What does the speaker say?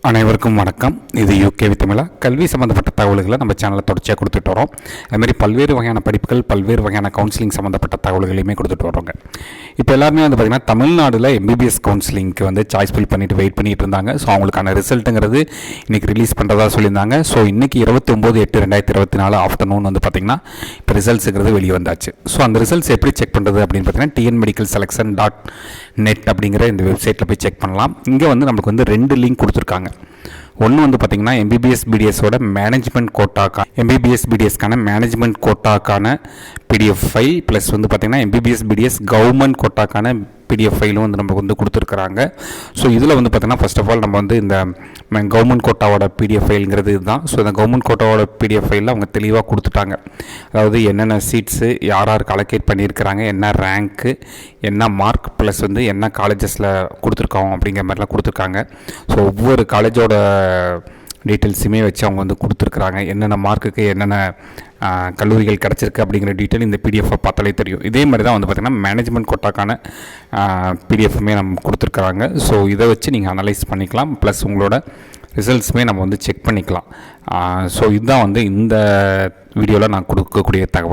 அனைவருக்கும் வணக்கம். இது யூகே வித்தமிழா. கல்வி சம்மந்தப்பட்ட தகவல்களை நம்ம சேனலில் தொடர்ச்சியாக கொடுத்துட்டு வரோம். அதுமாதிரி பல்வேறு வகையான படிப்புகள், பல்வேறு வகையான கவுன்சிலிங் சம்மந்தப்பட்ட தகவல்களையுமே கொடுத்துட்டு வரோங்க. இப்போ எல்லாருமே வந்து பார்த்திங்கன்னா தமிழ்நாட்டில் எம்பிபிஎஸ் கவுன்சிலிங்க்கு வந்து சாய்ஸ் ஃபில் பண்ணிவிட்டு வெயிட் பண்ணிட்டு இருந்தாங்க. ஸோ அவங்களுக்கான ரிசல்ட்டுங்கிறது இன்றைக்கி ரிலீஸ் பண்ணுறதா சொல்லியிருந்தாங்க. ஸோ இன்றைக்கி 29/8/2024 ஆஃப்டர்நூன் வந்து பார்த்திங்கன்னா இப்போ ரிசல்ட்ஸுங்கிறது வெளியே வந்தாச்சு. ஸோ அந்த ரிசல்ட்ஸ் எப்படி செக் பண்ணுறது அப்படின்னு பார்த்தீங்கன்னா TNMedicalSelection.net அப்படிங்கிற இந்த வெப்சைட்டில் போய் செக் பண்ணலாம். இங்கே வந்து நமக்கு வந்து 2 லிங்க் கொடுத்துருக்காங்க. ஒன்று வந்து பார்த்திங்கன்னா எம்பிபிஎஸ் பிடிஎஸோட மேனேஜ்மெண்ட் கோட்டாக்கான மேனேஜ்மெண்ட் கோட்டாக்கான பிடிஎஃப் ஃபைல் ப்ளஸ் வந்து பார்த்திங்கன்னா எம்பிபிஎஸ் பிடிஎஸ் கவர்மெண்ட் கோட்டாக்கான பிடிஎஃப் ஃபைலும் வந்து நமக்கு வந்து கொடுத்துருக்குறாங்க. ஸோ இதில் வந்து பார்த்திங்கன்னா ஃபர்ஸ்ட் ஆஃப் ஆல் நம்ம வந்து இந்த கவர்மெண்ட் கோட்டாவோட பிடிஎஃப் ஃபைலுங்கிறது இதுதான். ஸோ இந்த கவர்மெண்ட் கோட்டாவோட பிடிஎஃப் ஃபைலில் அவங்க தெளிவாக கொடுத்துட்டாங்க. அதாவது என்னென்ன சீட்ஸு யாருக்கு அலோகேட் பண்ணியிருக்கிறாங்க, என்ன ரேங்க்கு, என்ன மார்க், ப்ளஸ் வந்து என்ன காலேஜஸில் கொடுத்துருக்கோம் அப்படிங்கிற மாதிரிலாம் கொடுத்துருக்காங்க. ஸோ ஒவ்வொரு காலேஜோட டீட்டெயில்ஸுமே வச்சு அவங்க வந்து கொடுத்துருக்குறாங்க. என்னென்ன மார்க்குக்கு என்னென்ன கல்லூரிகள் கிடச்சிருக்கு அப்படிங்கிற டீட்டெயில் இந்த பிடிஎஃப்பை பார்த்தாலே தெரியும். இதே மாதிரி தான் வந்து பார்த்திங்கன்னா மேனேஜ்மெண்ட் கோட்டாக்கான பிடிஎஃப்மே நம்ம கொடுத்துருக்குறாங்க. ஸோ இதை வச்சு நீங்கள் அனலைஸ் பண்ணிக்கலாம். ப்ளஸ் உங்களோட ரிசல்ட்ஸுமே நம்ம வந்து செக் பண்ணிக்கலாம். ஸோ இதுதான் வந்து இந்த வீடியோவில் நான் கொடுக்கக்கூடிய தகவல்.